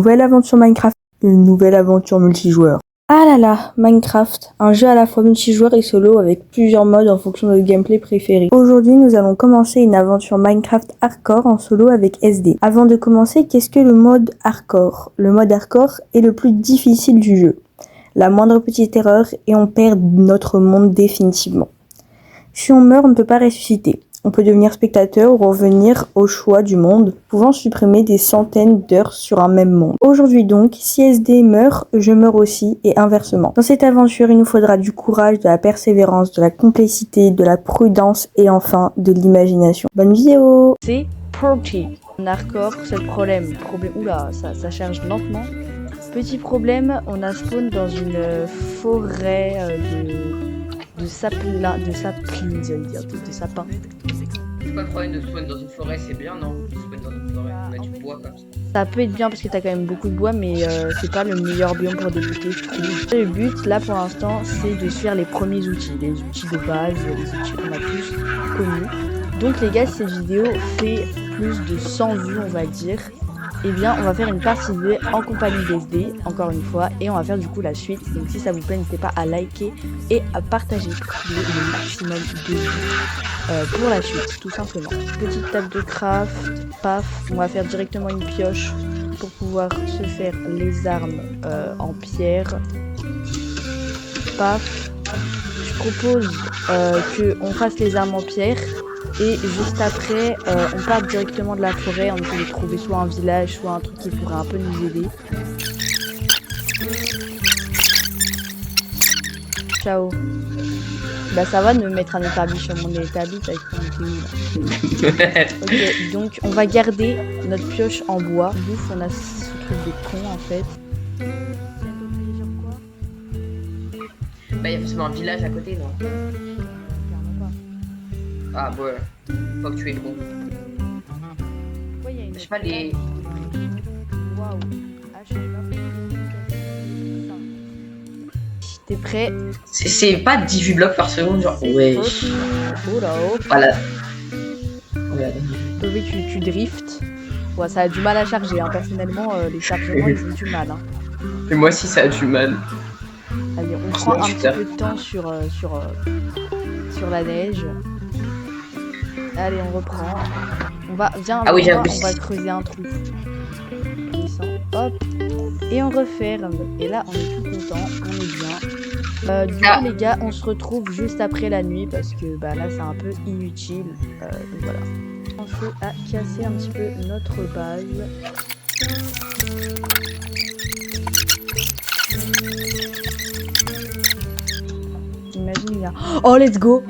nouvelle aventure Minecraft, une nouvelle aventure multijoueur. Ah là là, Minecraft, un jeu à la fois multijoueur et solo avec plusieurs modes en fonction de notre gameplay préféré. Aujourd'hui, nous allons commencer une aventure Minecraft hardcore en solo avec SD. Avant de commencer, qu'est-ce que le mode hardcore? Le mode hardcore est le plus difficile du jeu. La moindre petite erreur et on perd notre monde définitivement. Si on meurt, on ne peut pas ressusciter. On peut devenir spectateur ou revenir au choix du monde, pouvant supprimer des centaines d'heures sur un même monde. Aujourd'hui donc, si SD meurt, je meurs aussi et inversement. Dans cette aventure, il nous faudra du courage, de la persévérance, de la complexité, de la prudence et enfin de l'imagination. Bonne vidéo! C'est party. En hardcore, c'est le problème. Oula, ça charge lentement. Petit problème, on a spawn dans une forêt de sapins. C'est pas le problème de spawn dans une forêt, c'est bien, non? Spawn dans une forêt, on a du bois comme ça. Ça peut être bien parce que t'as quand même beaucoup de bois, mais c'est pas le meilleur biome pour débuter, je trouve. Le but, là pour l'instant, c'est de suivre les premiers outils, les outils de base, les outils qu'on a tous connus. Donc les gars, si cette vidéo fait plus de 100 vues, on va dire, eh bien on va faire une partie 2 en compagnie d'SD, encore une fois, et on va faire du coup la suite. Donc si ça vous plaît, n'hésitez pas à liker et à partager pour qu'il y ait le maximum de vues pour la suite, tout simplement. Petite table de craft, paf, on va faire directement une pioche pour pouvoir se faire les armes en pierre. Paf, je propose qu'on fasse les armes en pierre. Et juste après, on part directement de la forêt, on essaie de trouver soit un village, soit un truc qui pourrait un peu nous aider. Ciao. Bah ça va de me mettre un établi sur mon établi, ça va être ok, donc on va garder notre pioche en bois. Bouffe, on a ce truc de con en fait. Bah y'a forcément un village à côté, non? Ah ouais, faut que tu es con. Je sais pas les... Waouh. T'es prêt? C'est pas 18 blocs par seconde, genre... Ouais. Oh là oh. Voilà. Oui, tu drifts. Ouais, ça a du mal à charger, hein. Personnellement, les chargements, ils ont du mal. Hein. Et moi aussi, ça a du mal. Allez, on prend un petit peu de temps sur la neige. Allez, on reprend. Viens, on va creuser un trou. Hop. Et on referme. Et là, on est tout content. On est bien. Du coup, les gars, on se retrouve juste après la nuit parce que bah, là, c'est un peu inutile. Donc voilà. On fait à casser un petit peu notre base. Imagine, il y a... Oh, let's go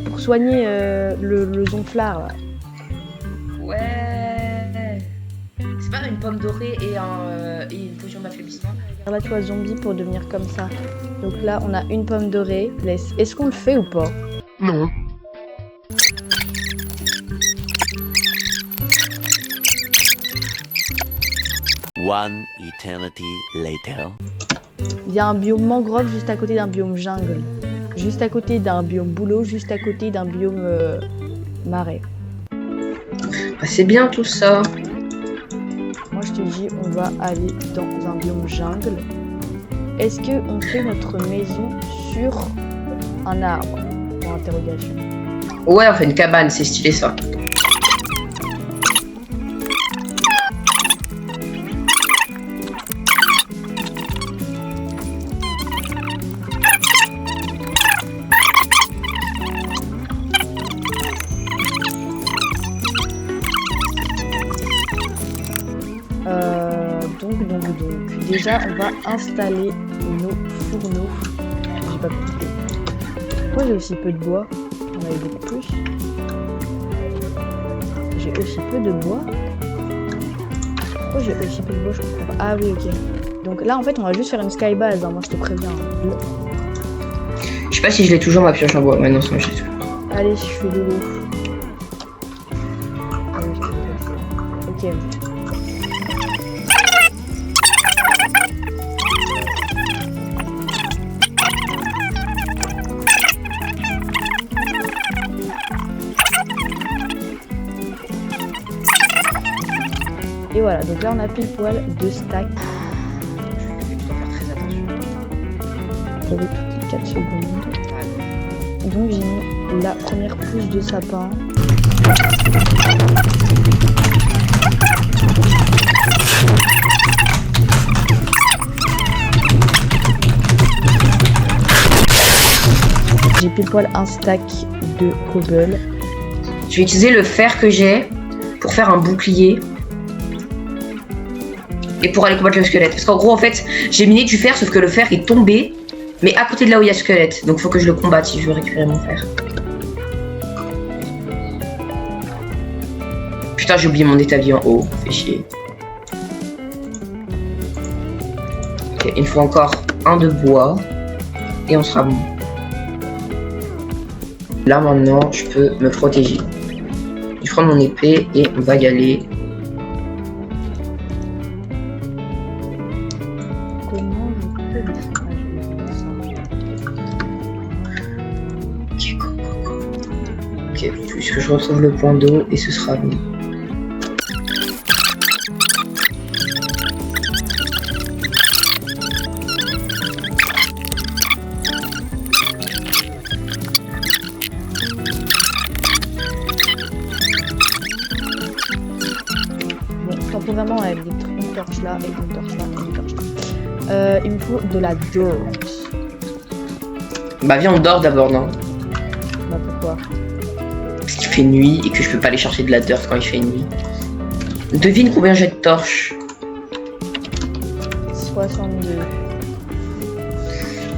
pour soigner le zonflard, là. Ouais. C'est pas une pomme dorée et une potion d'affaiblissement? Là, tu vois, zombie pour devenir comme ça. Donc là, on a une pomme dorée. Est-ce qu'on le fait ou pas? Non. One eternity later. Il y a un biome mangrove juste à côté d'un biome jungle. Juste à côté d'un biome bouleau, juste à côté d'un biome marais. Bah, c'est bien tout ça. Moi je te dis, on va aller dans un biome jungle. Est-ce qu'on fait notre maison sur un arbre? Pour interrogation. Ouais, on fait une cabane, c'est stylé ça. Donc, déjà, on va installer nos fourneaux. J'ai pas compris. Pourquoi j'ai aussi peu de bois? On avait beaucoup plus. J'ai aussi peu de bois. Pourquoi j'ai aussi peu de bois? Je comprends pas. Ah oui, ok. Donc là, en fait, on va juste faire une skybase. Hein. Moi, je te préviens. Je sais pas si je l'ai toujours ma pioche en bois. Ouais, non, c'est moi, je l'ai toujours. Allez, je fais de l'eau. Ok. Et voilà, donc là on a pile poil 2 stacks. Je dois faire très attention. J'avais toutes les 4 secondes. Ouais. Donc j'ai mis la première pousse de sapin. J'ai pile poil un stack de cobble. Je vais utiliser le fer que j'ai pour faire un bouclier. Et pour aller combattre le squelette. Parce qu'en gros, en fait, j'ai miné du fer, sauf que le fer est tombé. Mais à côté de là où il y a le squelette. Donc faut que je le combatte si je veux récupérer mon fer. Putain, j'ai oublié mon établi en haut. Fait chier. Ok, il me faut encore un de bois. Et on sera bon. Là maintenant, je peux me protéger. Je prends mon épée et on va y aller. Comment je peux Ok, go, go, go. Ok, puisque je retrouve le point d'eau et ce sera bon. Vraiment avec une torche là et une torche là et une torche là. Il me faut de la dirt. Bah viens on dort d'abord, non? Bah pourquoi? Parce qu'il fait nuit et que je peux pas aller chercher de la dirt quand il fait nuit. Devine combien j'ai de torches. 62.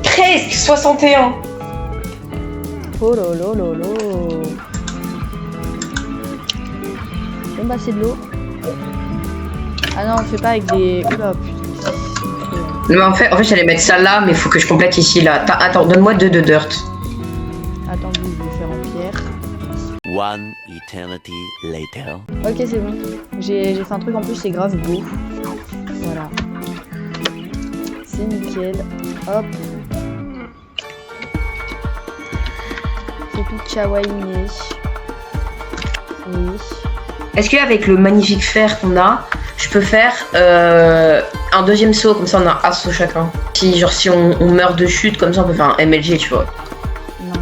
Presque 61. Oh lolo lolo. Bon bah c'est de l'eau. Ah non, on fait pas avec des... Oula, putain. Mais en fait j'allais mettre ça là, mais il faut que je complète ici là. Attends, donne-moi 2 de dirt. Attends, je vais faire en pierre. One eternity later. Ok, c'est bon. J'ai fait un truc en plus, c'est grave beau. Voilà. C'est nickel. Hop. C'est tout kawaiiné. Oui. Est-ce qu'avec le magnifique fer qu'on a, je peux faire un deuxième saut, comme ça on a un saut chacun. Si on meurt de chute, comme ça on peut faire un MLG, tu vois. Non,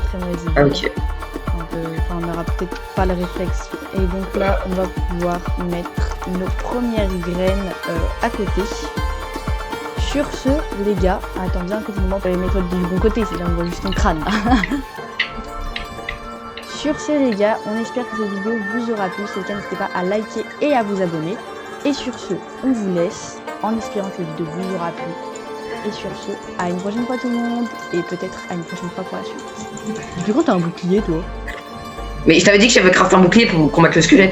très mauvaise idée. Ah ok. On n'aura peut-être pas le réflexe. Et donc là, on va pouvoir mettre nos premières graines à côté. Sur ce, les gars, attends bien que tu me montres les méthodes du bon côté, c'est-à-dire on voit juste ton crâne. Sur ce les gars, on espère que cette vidéo vous aura plu. Si c'est le cas, n'hésitez pas à liker et à vous abonner. Et sur ce, on vous laisse en espérant que cette vidéo vous aura plu. Et sur ce, à une prochaine fois tout le monde. Et peut-être à une prochaine fois pour la suite. Depuis quand t'as un bouclier toi? Mais je t'avais dit que j'avais crafté un bouclier pour combattre le squelette.